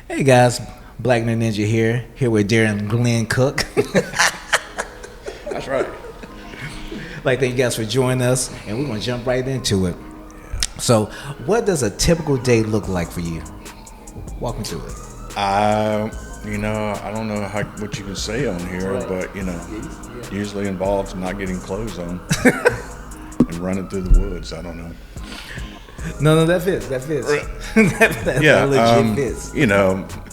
Hey guys, BlackNerdNinja here with Darren Glenn Cook. That's right. Like, thank you guys for joining us, and we're gonna jump right into it. So, what does a typical day look like for you? Walk me through it. I don't know what you can say on here, Right. but usually involves not getting clothes on and running through the woods. I don't know. No, that fits. That legit fits.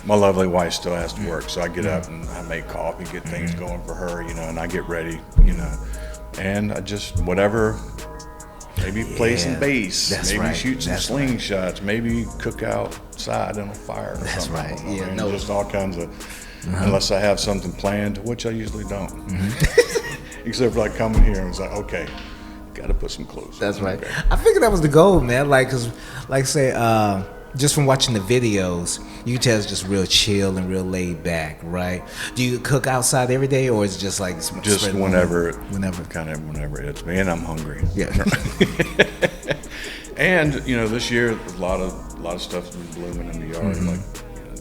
My lovely wife still has to work, so I get up and I make coffee, get things going for her, and I get ready, and I just whatever. Maybe play some bass, maybe shoot some slingshots, maybe cook outside on a fire or That's something. right. Just all kinds of, unless I have something planned, which I usually don't. Except for like coming here and it's like, okay, got to put some clothes That's on. right. Okay. I figured that was the goal, man. Like, cause, like, say, just from watching the videos, you can tell it's just real chill and real laid back, right? Do you cook outside every day, or is it just like Just whenever whenever it hits me, and I'm hungry. Yeah. And this year a lot of stuff's been blooming in the yard, like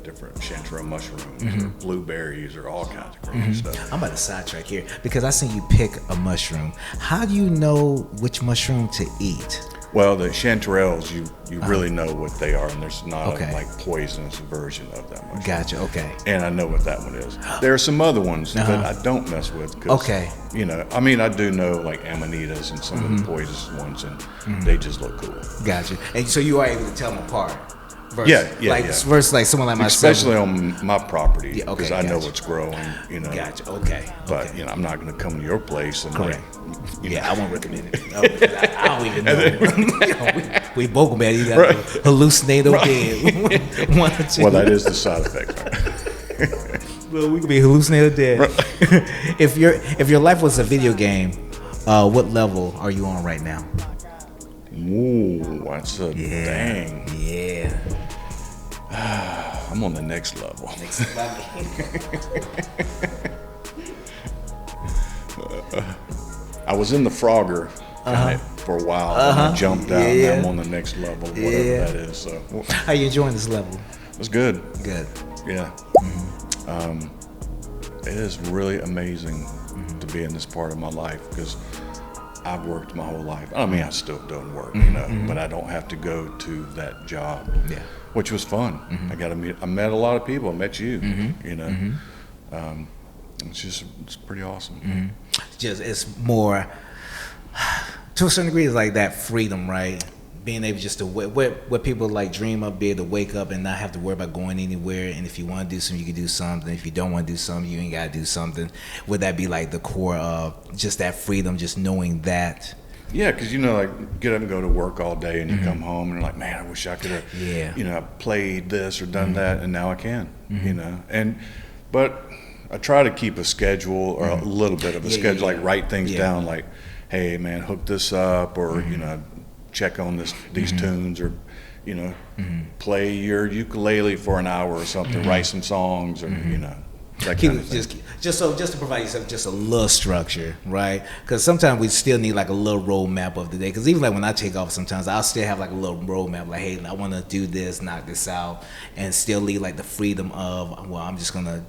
different chanterelle mushrooms, or blueberries, or all kinds of crazy stuff. I'm about to sidetrack here because I seen you pick a mushroom. How do you know which mushroom to eat? Well, the chanterelles, you really know what they are, and there's not Okay. a poisonous version of that mushroom. Gotcha. Okay. And I know what that one is. There are some other ones that I don't mess with. 'Cause, Okay. I do know like amanitas and some of the poisonous ones, and they just look cool. Gotcha. And so you are able to tell them apart. Versus like someone like myself. Especially on my property, Yeah, okay, because I know gotcha. what's growing. Gotcha. Okay. But I'm not going to come to your place and Correct. like, I won't recommend it. I don't even know. we both bad. You got to hallucinate or dead. One or two. Well, that is the side effect. Well, we could be hallucinated or dead. If your life was a video game, what level are you on right now? Ooh, that's a dang. Yeah. I'm on the next level. I was in the Frogger for a while, and I jumped out, and I'm on the next level, whatever that is. So, How you enjoying this level? it's good. Good. Yeah. It is really amazing to be in this part of my life because I've worked my whole life. I mean, I still don't work, but I don't have to go to that job. Yeah. Which was fun. I met a lot of people. I met you. It's pretty awesome. It's more, to a certain degree, it's like that freedom, right? Being able just to what people like dream of, be able to wake up and not have to worry about going anywhere. And if you want to do something, you can do something. If you don't want to do something, you ain't got to do something. Would that be like the core of just that freedom, just knowing that? Yeah, because like get up and go to work all day, and you come home and you're like, man, I wish I could have, played this or done that, and now I can, but I try to keep a schedule or a little bit of a schedule, like write things down, like, hey man, hook this up, or check on these tunes, or play your ukulele for an hour or something, write some songs, or that kind of thing. Just to provide yourself just a little structure, right? Because sometimes we still need like a little roadmap of the day. Because even like when I take off, sometimes I'll still have like a little roadmap, like, hey, I want to do this, knock this out, and still leave like the freedom of, well, I'm just gonna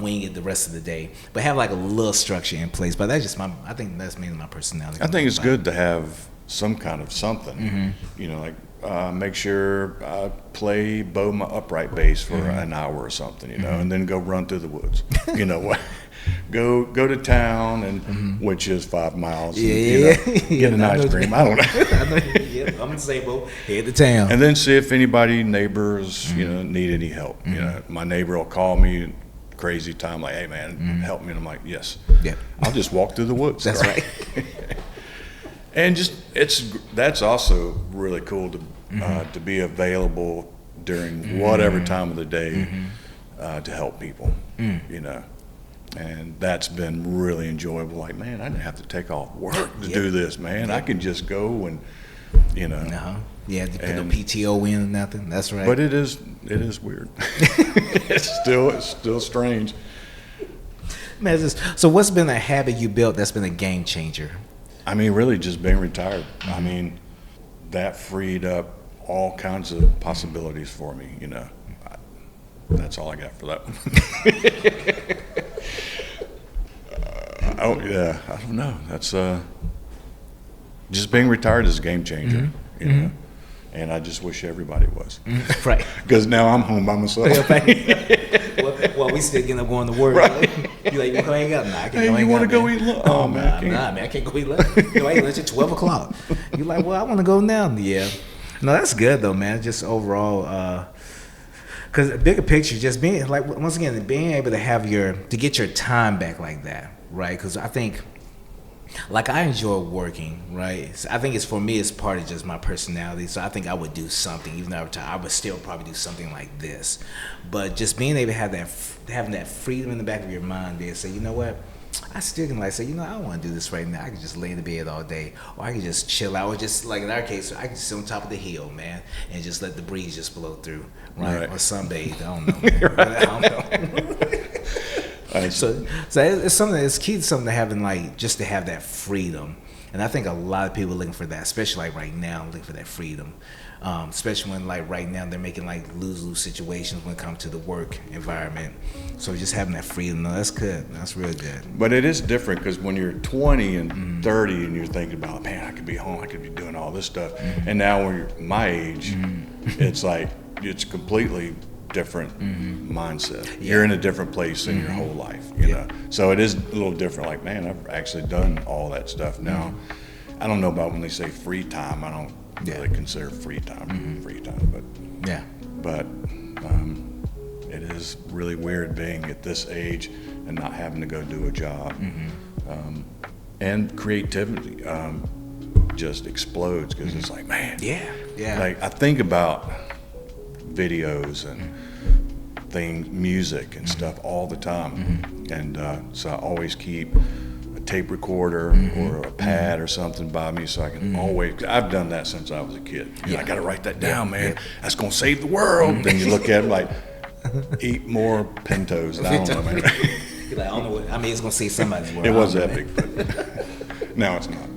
wing it the rest of the day, but have like a little structure in place. But that's just I think that's mainly my personality. I think it's good to have some kind of something, make sure I bow my upright bass for an hour or something, and then go run through the woods. Go to town, and which is 5 miles. And, get an ice cream. I don't know. I'm in the same boat. Head to town, and then see if neighbors, need any help. My neighbor will call me crazy time, like, hey man, help me, and I'm like, yes. Yeah. I'll just walk through the woods. That's right. And that's also really cool to be available during whatever time of the day to help people, and that's been really enjoyable. Like, man, I didn't have to take off work to do this, man. I can just go and, Yeah, you put no PTO in or nothing. That's right. But it is weird. It's still strange. Man, so what's been a habit you built that's been a game changer? I mean, really just being retired. I mean, that freed up all kinds of possibilities for me, that's all I got for that one. I don't know. That's just being retired is a game changer, you know. And I just wish everybody was. Right. Because now I'm home by myself. well, we still getting up going to work. Right. You like, you go hang up? Nah, I can't Hey, go hang you want up, to go man. eat lunch? Oh, man. Man, I can't go eat lunch. You I eat lunch at 12 o'clock. You're like, well, I want to go now. Yeah. No, that's good, though, man. Just overall, because bigger picture, just being, like, once again, being able to have to get your time back like that, right? Because I think, like, I enjoy working, right? So I think for me, it's part of just my personality. So I think I would do something, even though I retire, I would still probably do something like this. But just being able to have having that freedom in the back of your mind there, say, you know what? I still can say, you know, I don't want to do this right now. I can just lay in the bed all day, or I can just chill out, or just, like in our case, I can sit on top of the hill, man, and just let the breeze just blow through, right? Or sunbathe. I don't know, man. I don't know. So it's something. It's key to something to having, like, just to have that freedom, and I think a lot of people are looking for that, especially like right now, looking for that freedom, especially when, like, right now they're making like lose-lose situations when it comes to the work environment. So just having that freedom, no, that's good. That's real good. But it is different because when you're 20 and 30 and you're thinking about, man, I could be home, I could be doing all this stuff, and now when you're my age, it's like it's completely different mindset. You're in a different place in your whole life, you know. So it is a little different. Like, man, I've actually done all that stuff now. I don't know about when they say free time. I don't really consider free time free time, but it is really weird being at this age and not having to go do a job. And creativity just explodes because it's like, man, like I think about videos and things, music and stuff all the time, and so I always keep a tape recorder or a pad or something by me so I can always. I've done that since I was a kid. You know, I got to write that down, man. That's gonna save the world. Then you look at it like, eat more Pintos. I don't know, man. You're like, I don't know what. I mean, it's gonna save somebody's world. It was epic, but now it's not.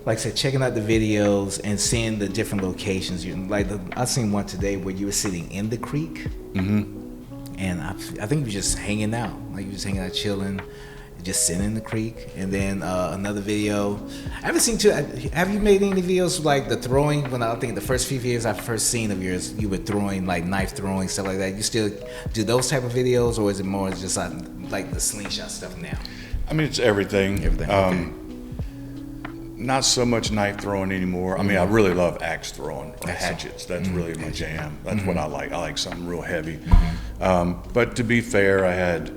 Like I said, checking out the videos and seeing the different locations. I seen one today where you were sitting in the creek, and I think you were just hanging out. Like you were just hanging out, chilling, just sitting in the creek. And then another video. I haven't seen two. Have you made any videos like the throwing? When I think the first few videos I've first seen of yours, you were throwing, like knife throwing, stuff like that. You still do those type of videos, or is it more just like the slingshot stuff now? I mean, it's everything. Okay. Not so much knife throwing anymore. I mean, I really love axe throwing or hatchets. That's really my jam. That's what I like. I like something real heavy. But to be fair, I had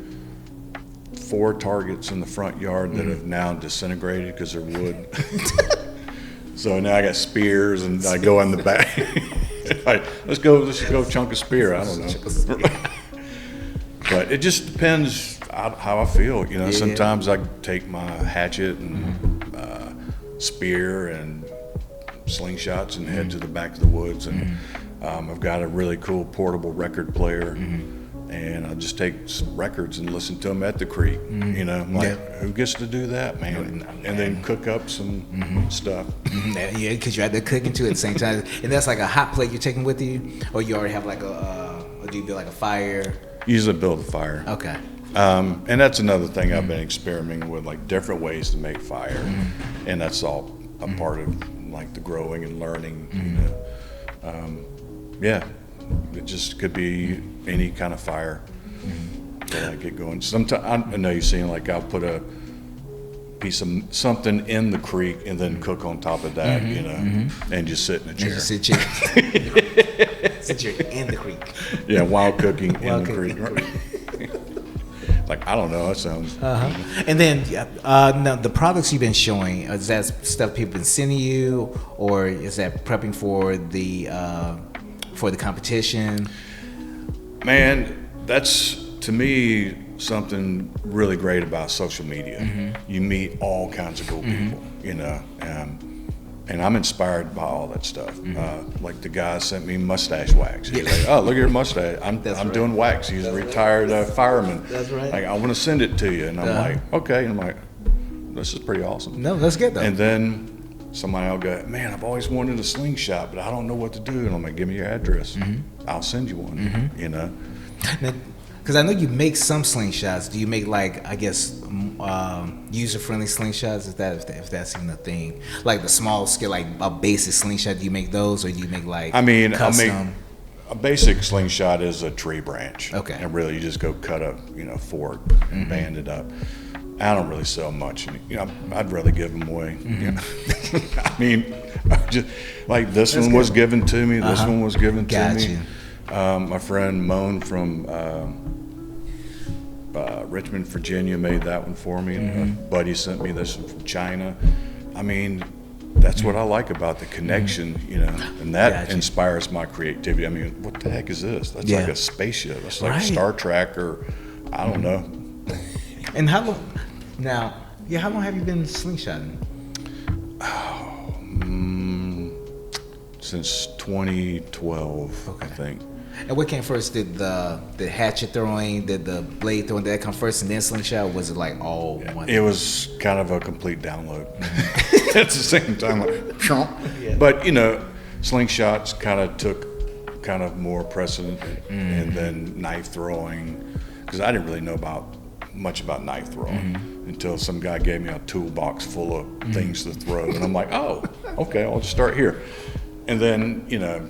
4 targets in the front yard that have now disintegrated because they're wood. So now I got spears, and I go in the back. Like, let's go chunk a spear. I don't know. But it just depends how I feel. You know, sometimes I take my hatchet and spear and slingshots and head to the back of the woods, and I've got a really cool portable record player, and I just take some records and listen to them at the creek. You know, I'm like, who gets to do that, man? And then cook up some stuff. Yeah, because you're out there cooking too at the same time. And that's like a hot plate you're taking with you, or you already have like or do you build like a fire? Usually build a fire. Okay. And that's another thing I've been experimenting with, like different ways to make fire, and that's all a part of like the growing and learning. You know, it just could be any kind of fire that I get going. Sometimes I know you're seeing, like, I'll put a piece of something in the creek and then cook on top of that, you know, and just sit in a chair. Just sit here in the creek. Yeah, while cooking in the creek. Like, I don't know, that sounds. And then now the products you've been showing, is that stuff people been sending you, or is that prepping for the competition? Man, that's, to me, something really great about social media. You meet all kinds of cool people, you know, and I'm inspired by all that stuff. Like the guy sent me mustache wax. He's like, "Oh, look at your mustache. I'm doing wax." He's a retired fireman. That's right. Like, I want to send it to you, and I'm like, okay. And I'm like, this is pretty awesome. No, that's good though. And then somebody will go, man, I've always wanted a slingshot, but I don't know what to do. And I'm like, give me your address. I'll send you one, you know. Because I know you make some slingshots. Do you make, like, I guess, user-friendly slingshots? If that's even a thing, like the small scale, like a basic slingshot. Do you make those, or do you make like? I mean, custom? A basic slingshot is a tree branch. Okay. And really, you just go cut a fork and band it up. I don't really sell much. You know, I'd rather give them away. You know? I mean, just like this one was given to me. This one was given to me. My friend Moan from Richmond, Virginia, made that one for me. And a buddy sent me this one from China. I mean, that's what I like about the connection, you know, and that inspires my creativity. I mean, what the heck is this? That's like a spaceship. It's like Star Trek, or I don't know. And how long? Now, how long have you been slingshotting? Since 2012, I think. And what came first? Did the hatchet throwing, did the blade throwing, did that come first, and then slingshot? Or was it like all one? It was kind of a complete download at the same time. Like, but you know, slingshots took more precedent, and then knife throwing, because I didn't really know much about knife throwing until some guy gave me a toolbox full of things to throw, and I'm like, oh, okay, I'll just start here. And then, you know,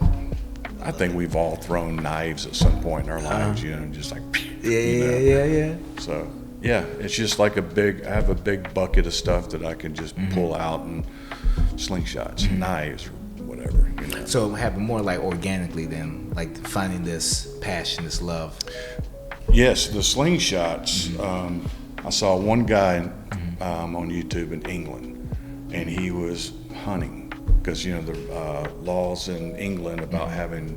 I think we've all thrown knives at some point in our lives, you know, just like, yeah. So, yeah, it's just like I have a big bucket of stuff that I can just pull out, and slingshots, knives, or whatever, you know. So it happened more like organically than like finding this passion, this love. Yes, the slingshots. I saw one guy on YouTube in England, and he was hunting, because you know the laws in England about having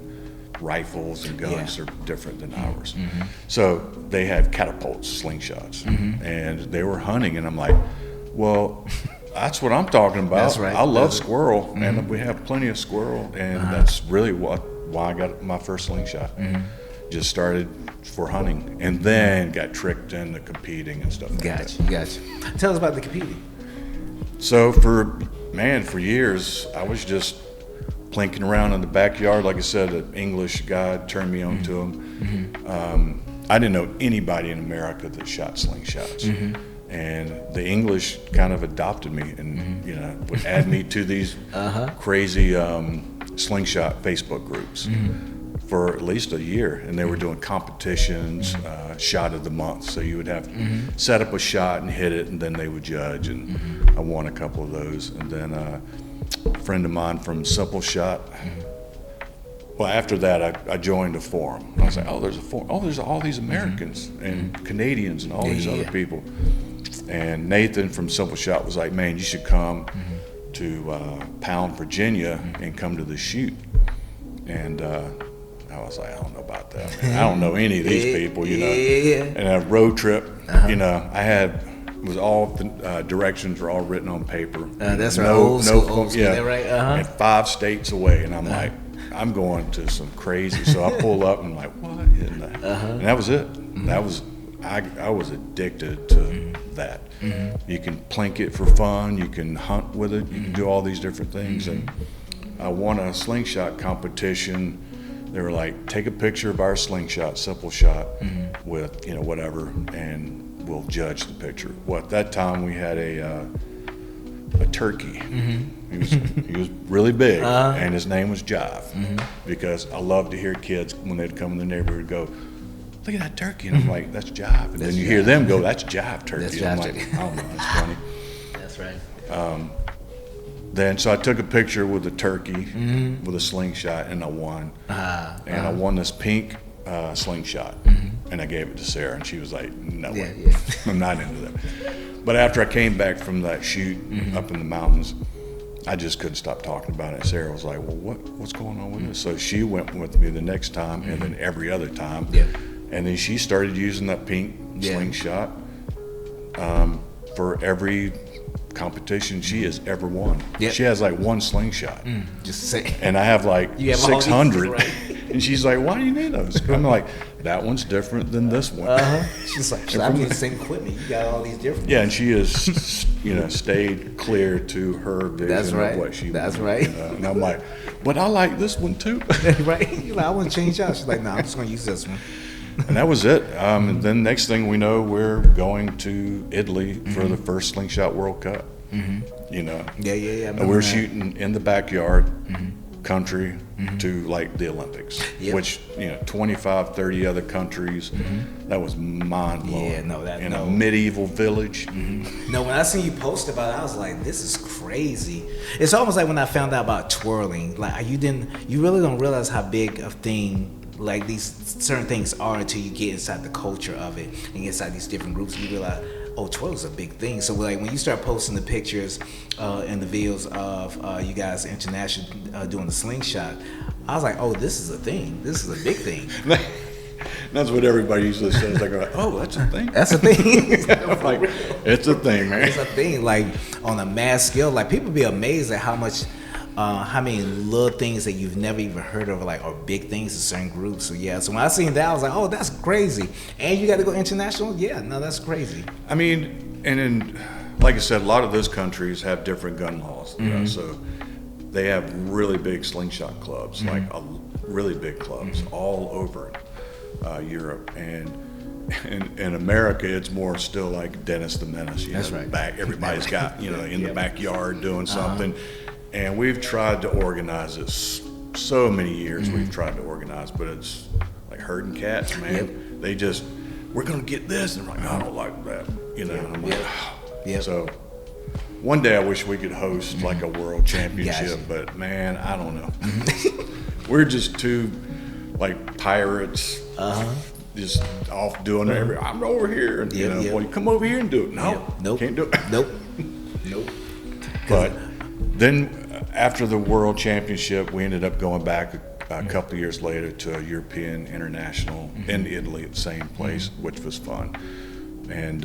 rifles and guns are different than ours. So they have catapults, slingshots, and they were hunting, and I'm like, well, that's what I'm talking about. That's right. I love squirrel, and we have plenty of squirrel, and that's really why I got my first slingshot. Just started for hunting, and then got tricked into competing and stuff like that. Gotcha. Tell us about the competing. So for years, I was just plinking around in the backyard. Like I said, an English guy turned me on to him. I didn't know anybody in America that shot slingshots. And the English kind of adopted me, and you know, would add me to these crazy slingshot Facebook groups for at least a year, and they were doing competitions, shot of the month. So you would have to set up a shot and hit it, and then they would judge, and I won a couple of those. And then a friend of mine from Simple Shot, well, after that I joined a forum. I was like, oh, there's a forum. Oh, there's all these Americans and Canadians and all these other people. And Nathan from Simple Shot was like, man, you should come to Pound, Virginia, and come to the shoot. And I was like, I don't know about that, man. I don't know any of these people, you know. And a road trip, you know, all the directions were all written on paper. That's right. Old school, yeah, right? And 5 states away, and I'm like, I'm going to some crazy. So I pull up and I'm like, what in the? And that was it. That was I was addicted to that. You can plink it for fun. You can hunt with it. You can do all these different things. And I won a slingshot competition. They were like, take a picture of our slingshot, Simple Shot, with, you know, whatever, and we'll judge the picture. Well, at that time we had a turkey. He was really big, and his name was Jive, because I love to hear kids when they'd come in the neighborhood go, look at that turkey, and I'm like, that's Jive, and then you hear them go, that's Jive turkey. That's I'm Jive like, turkey. I don't know, that's funny. That's right. Then, so I took a picture with a turkey, with a slingshot, and I won. And I won this pink slingshot, and I gave it to Sarah, and she was like, no way, I'm not into that. But after I came back from that shoot up in the mountains, I just couldn't stop talking about it. Sarah was like, well, what's going on with this? So she went with me the next time, and then every other time. And then she started using that pink slingshot for every competition she has ever won. She has like one slingshot. Just say. And I have like 600. And she's like, why do you need those? I'm like, that one's different than this one. She's like, I need the same equipment. You got all these different Yeah, ones. and she has, stayed clear to her vision That's right. of what she That's wanted. right. And I'm like, but I like this one too. Right? You're like, I want to change out. She's like, no, I'm just going to use this one. And that was it. And then next thing we know, we're going to Italy for the first Slingshot World Cup. Yeah. And we're shooting in the backyard country to like the Olympics, which 25, 30 other countries. That was mind blowing. Yeah, no, in a medieval village. No, when I seen you post about it, I was like, this is crazy. It's almost like when I found out about twirling. Like you really don't realize how big a thing like these certain things are until you get inside the culture of it and get inside these different groups. You realize, oh, twirl is a big thing. So like when you start posting the pictures and the videos of you guys international doing the slingshot, I was like, oh, this is a thing. This is a big thing. That's what everybody usually says. They go, oh, that's a thing. That's a thing. I'm like, it's a thing, man. It's a thing. Like on a mass scale, like people be amazed at how many little things that you've never even heard of, like, or big things in certain groups. So yeah, so when I seen that, I was like, oh, that's crazy. And you got to go international? Yeah, no, that's crazy. I mean, and in, like I said, a lot of those countries have different gun laws. So they have really big slingshot clubs, like really big clubs all over Europe. And in America, it's more still like Dennis the Menace. That's right. Everybody's got, in the backyard doing something. And we've tried to organize it so many years. We've tried to organize, but it's like herding cats, man. They just, we're gonna get this, and I'm like, I don't like that, And I'm like, So one day I wish we could host like a world championship, but man, I don't know. We're just two like pirates, just off doing it. I'm over here, and well, you come over here and do it. No, can't do it. Nope. But then after the World Championship, we ended up going back a couple of years later to a European International in Italy at the same place, which was fun. And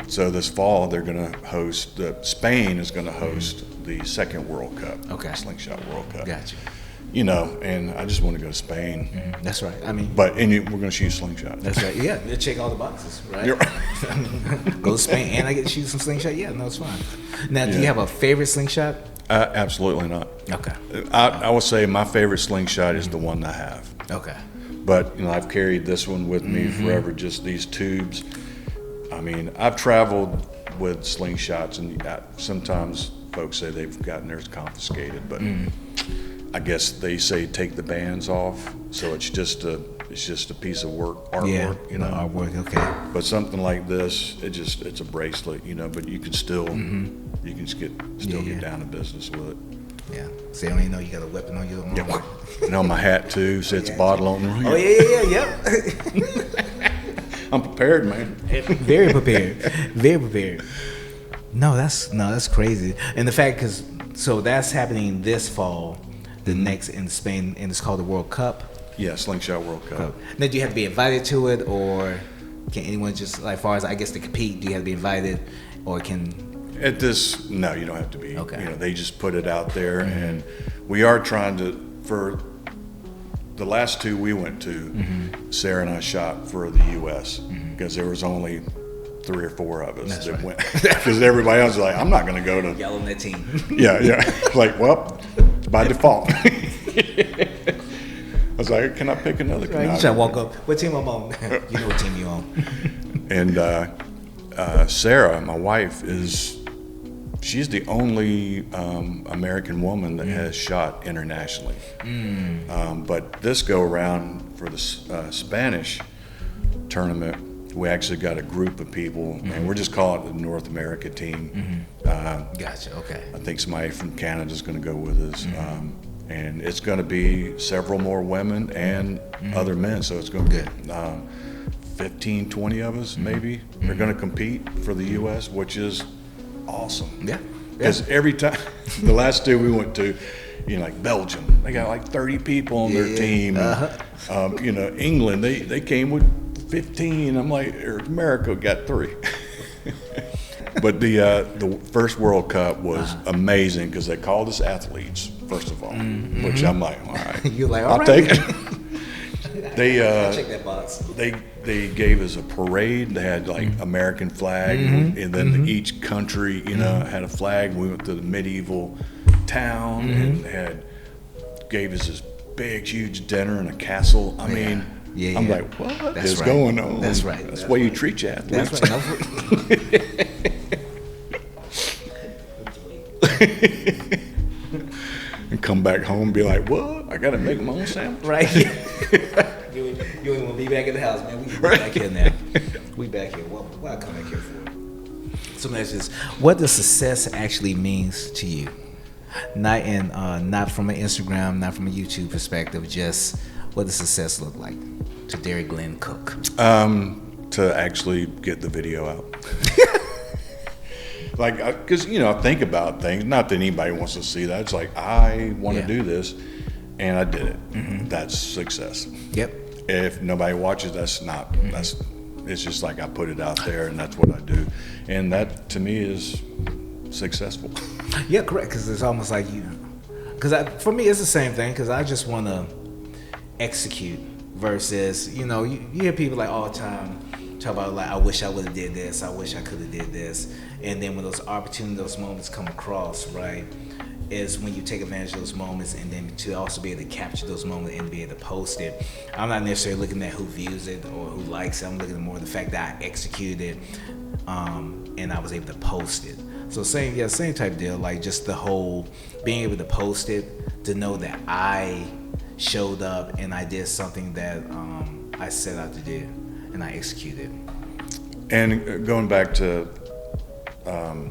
so this fall, they're going to host, Spain is going to host the second World Cup, Slingshot World Cup. Gotcha. And I just want to go to Spain. That's right. I mean, we're going to shoot slingshot. That's right. Yeah, they check all the boxes, right? You're right. Go to Spain, and I get to shoot some slingshot. Yeah, no, it's fine. Now, do you have a favorite slingshot? Absolutely not. Okay. I would say my favorite slingshot is the one I have. Okay. But I've carried this one with me forever. Just these tubes. I mean, I've traveled with slingshots, and sometimes folks say they've gotten theirs confiscated, but. I guess they say take the bands off, so it's just a piece of artwork, artwork, okay. But something like this, it's a bracelet, but you can still get down to business with it. Yeah. So you don't even know you got a weapon on your arm. Yeah. And on my hat too, says bottle on the. Oh yeah. I'm prepared, man. Very prepared. Very prepared. No, that's crazy. And the fact, so that's happening this fall. The next in Spain, and it's called the World Cup. Yeah, Slingshot World Cup. Now, do you have to be invited to it, or can anyone just, like, far as I guess to compete, do you have to be invited, or can? At this, no, you don't have to be. Okay. They just put it out there, and we are trying to. For the last two we went to, Sarah and I shot for the U.S. Because there was only 3 or 4 of us that went. Because everybody else was like, I'm not going to go to. Y'all on that team. Yeah. Like, well. By default. I was like, can I pick another? Right, you try to walk up. What team I'm on? You know what team you on. And Sarah, my wife, she's the only American woman that has shot internationally. But this go around for the Spanish tournament, we actually got a group of people, and we're just calling it the North America team. Gotcha. Okay. I think somebody from Canada is going to go with us, and it's going to be several more women and other men. So it's going to be 15, 20 of us maybe. They're going to compete for the U.S., which is awesome. Yeah. Because every time, the last two we went to, like Belgium, they got like 30 people on their team. And, England, they came with 15. I'm like, America got 3. But the first World Cup was amazing because they called us athletes. first of all, which I'm like, all right, You're like, I'll right. take it. They check that box. they gave us a parade. They had like American flag, and then each country, had a flag. We went to the medieval town and gave us this big, huge dinner in a castle. I mean, I'm like, what is going on? That's right. That's the way you treat your athletes. That's right. And come back home and be like, what? I got to make my own sandwich? Right. You ain't want to be back in the house, man. We back here now. We back here. What I come back here for? So that's just, what does success actually means to you? Not from an Instagram, not from a YouTube perspective, just what does success look like to Derek Glenn Cook? To actually get the video out. Like, because, I think about things. Not that anybody wants to see that. It's like, I want to do this, and I did it. That's success. Yep. If nobody watches, that's not. It's just like I put it out there, and that's what I do. And that, to me, is successful. Yeah, correct, because it's almost like for me, it's the same thing, because I just want to execute versus, you hear people like all the time talk about like, I wish I would have did this, I wish I could have did this, and then when those opportunities, those moments come across, right, is when you take advantage of those moments, and then to also be able to capture those moments and be able to post it. I'm not necessarily looking at who views it or who likes it. I'm looking at more the fact that I executed it, and I was able to post it. So same type deal, like just the whole being able to post it, to know that I showed up and I did something that I set out to do, and I executed. And going back to a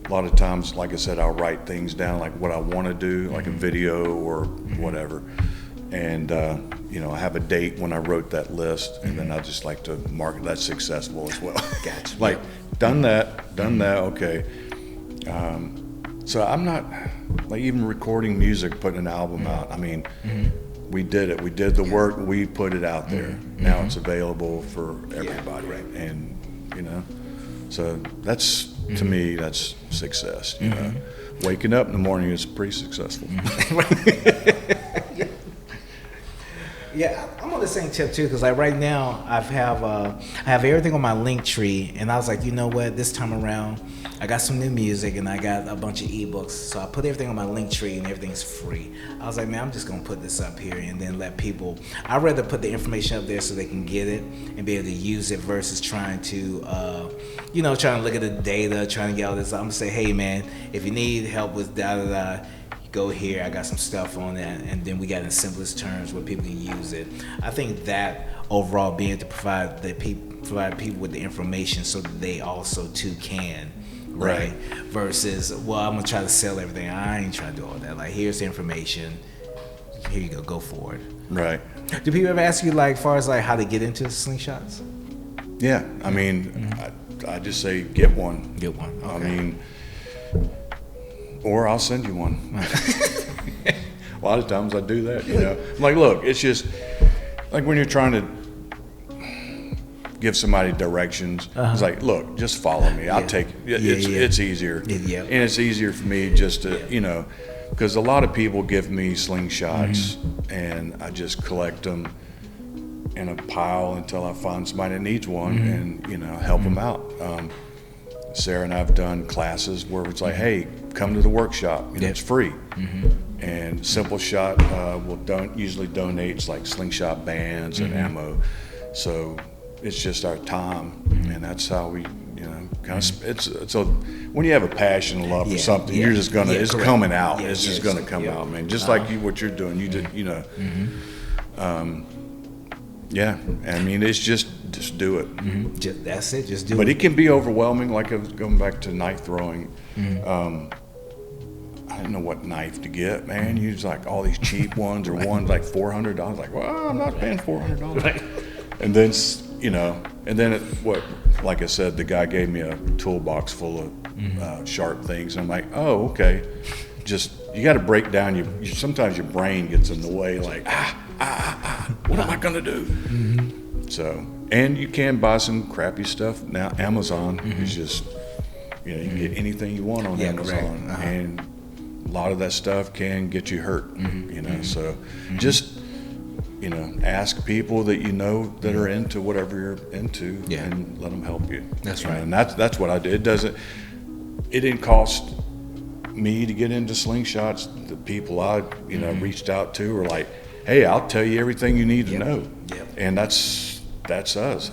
lot of times, like I said, I'll write things down, like what I want to do, like a video or whatever. And, I have a date when I wrote that list, and then I just like to mark that successful as well. Gotcha. Like, done that, okay. So I'm not, like, even recording music, putting an album out. I mean, we did it. We did the work. We put it out there. Now it's available for everybody. Right. And, so that's, to me, that's success. Waking up in the morning is pretty successful. Yeah, I'm on the same tip too, because like right now I have everything on my link tree, and I was like, you know what, this time around I got some new music and I got a bunch of ebooks, so I put everything on my link tree and everything's free. I was like, man, I'm just gonna put this up here and then let people, I'd rather put the information up there so they can get it and be able to use it versus trying to trying to look at the data, trying to get all this. I'm gonna say, hey man, if you need help with da go here, I got some stuff on that, and then we got in simplest terms where people can use it. I think that overall, being able to provide people with the information so that they also too can, right? Versus, well, I'm gonna try to sell everything. I ain't trying to do all that. Like, here's the information. Here you go for it. Right. Do people ever ask you, like, as far as like how to get into slingshots? Yeah, I mean, I just say get one. Get one. Okay. I mean, or I'll send you one. A lot of times I do that, I'm like, look, it's just like when you're trying to give somebody directions, it's like, look, just follow me. I'll take it. It's easier. Yeah. And it's easier for me just to, because a lot of people give me slingshots and I just collect them in a pile until I find somebody that needs one and, help them out. Sarah and I have done classes where it's like, hey, come to the workshop. It's free. And Simple Shot usually donates like slingshot bands and ammo. So it's just our time, and that's how we, kind of. It's so when you have a passion and love for something, you're just gonna. It's correct. Coming out. It's just gonna come out, man. Just like what you're doing. You did, Yeah, I mean, it's just do it. That's it. Just do it. But it can be overwhelming. Like going back to knife throwing, I didn't know what knife to get. Man, you use like all these cheap ones or ones like $400. Like, well, I'm not paying $400. Right. And then like I said, the guy gave me a toolbox full of sharp things. And I'm like, oh, okay. Just you got to break down. Sometimes your brain gets in the way. Like, what am I gonna do? So, and you can buy some crappy stuff now. Amazon is just, you can get anything you want on Amazon, and a lot of that stuff can get you hurt, you know. So just, you know, ask people that you know that are into whatever you're into, and let them help you. That's right. And that's what I did. It didn't cost me to get into slingshots. The people I, you know, reached out to were like, hey, I'll tell you everything you need to know. And that's us.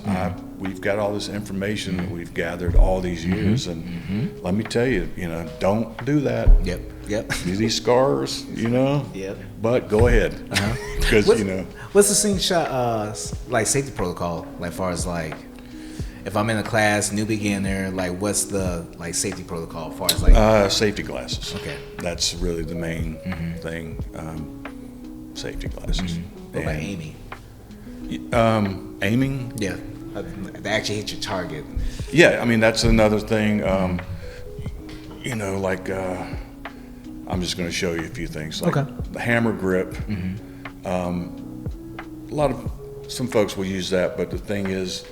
We've got all this information that we've gathered all these years, and let me tell you, you know, don't do that. Do these scars, you know. But go ahead, because you know. What's the slingshot like safety protocol? Like, far as like, if I'm in a class, new beginner, like, what's the like safety protocol? Far as like safety glasses. Okay, that's really the main thing. Safety glasses. What about aiming? Aiming? Yeah, they actually hit your target. Yeah, I mean, that's another thing. You know, like I'm just going to show you a few things. Like the hammer grip. Some folks will use that, but the thing is,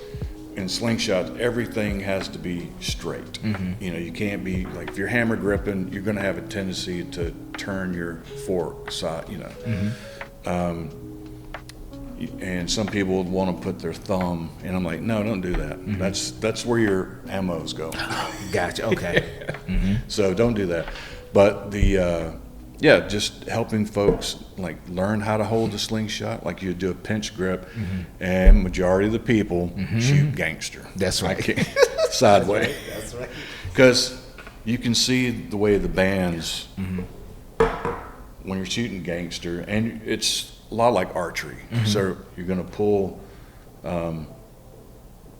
in slingshots, everything has to be straight. You know, you can't be like, if you're hammer gripping, you're going to have a tendency to turn your fork side. You know. And some people would want to put their thumb, and I'm like, no, don't do that. That's where your ammo's go. Gotcha. Okay. So don't do that. But just helping folks like learn how to hold the slingshot, like you do a pinch grip, and majority of the people shoot gangster. That's right. Sideways. That's right. Because you can see the way the bands when you're shooting gangster, and it's a lot like archery. So you're going to pull to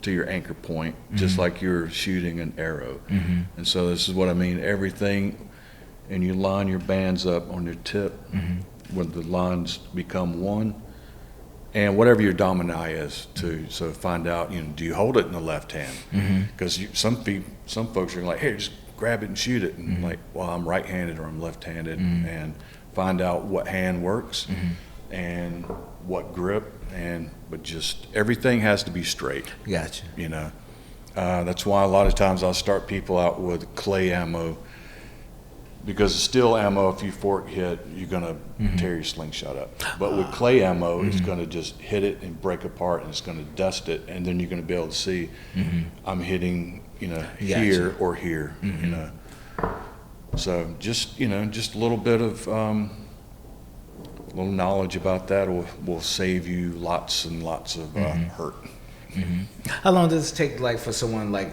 your anchor point, just like you're shooting an arrow. And so this is what I mean. Everything, and you line your bands up on your tip when the lines become one, and whatever your dominant is too. So find out, you know, do you hold it in the left hand? Because some folks are like, hey, just grab it and shoot it, and like, well, I'm right-handed or I'm left-handed, and find out what hand works and what grip, but just everything has to be straight. Gotcha. You know, that's why a lot of times I'll start people out with clay ammo, because steel ammo, if you fork hit, you're gonna tear your slingshot up. But with clay ammo, it's gonna just hit it and break apart, and it's gonna dust it, and then you're gonna be able to see I'm hitting, you know, here or here. You know, so just, you know, just a little bit of little knowledge about that will save you lots and lots of hurt. How long does it take, like, for someone like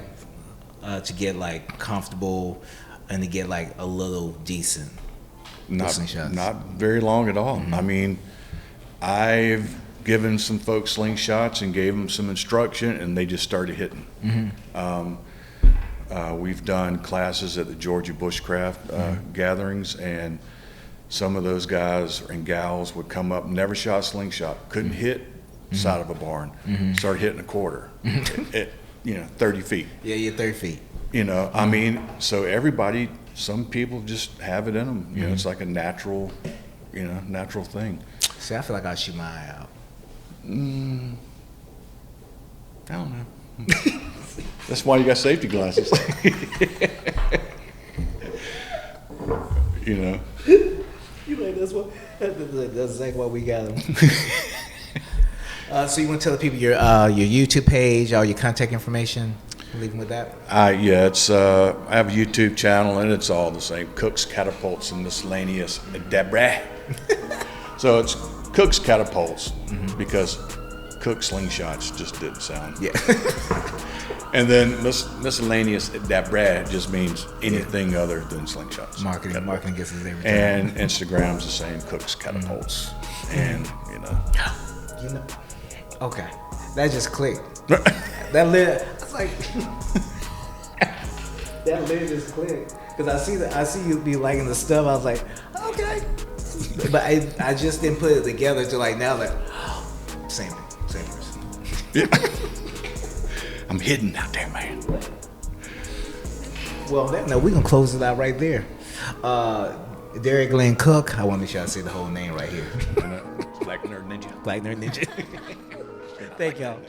to get like comfortable and to get like a little decent? Not very long at all. I mean, I've given some folks slingshots and gave them some instruction, and they just started hitting. We've done classes at the Georgia Bushcraft gatherings, and some of those guys and gals would come up, never shot a slingshot, couldn't hit side of a barn, start hitting a quarter at, you know, 30 feet. Yeah, you're 30 feet. You know, I mean, so everybody, some people just have it in them. You know, it's like a natural, you know, natural thing. See, I feel like I'll shoot my eye out. I don't know. That's why you got safety glasses. You know. You like, that's exactly why we got them. So you want to tell the people your YouTube page, all your contact information? Leave them with that. Yeah, it's I have a YouTube channel, and it's all the same: Cookscatapults and Miscellaneous Debris. So it's Cookscatapults because Cook Slingshots just didn't sound. Yeah. And then Miscellaneous Debris just means anything other than slingshots. Marketing gets us every time. And Instagram's the same, Cookscatapults. And you know. Okay, that just clicked. That lid, it's like that lid just clicked, because I see you be liking the stuff. I was like, okay, but I just didn't put it together to like now, like, same person. Yeah. I'm hidden out there, man. Well, no, we're gonna close it out right there. Derek Glenn Cook. I want to make sure I say the whole name right here. BlackNerdNinja. BlackNerdNinja. Thank y'all.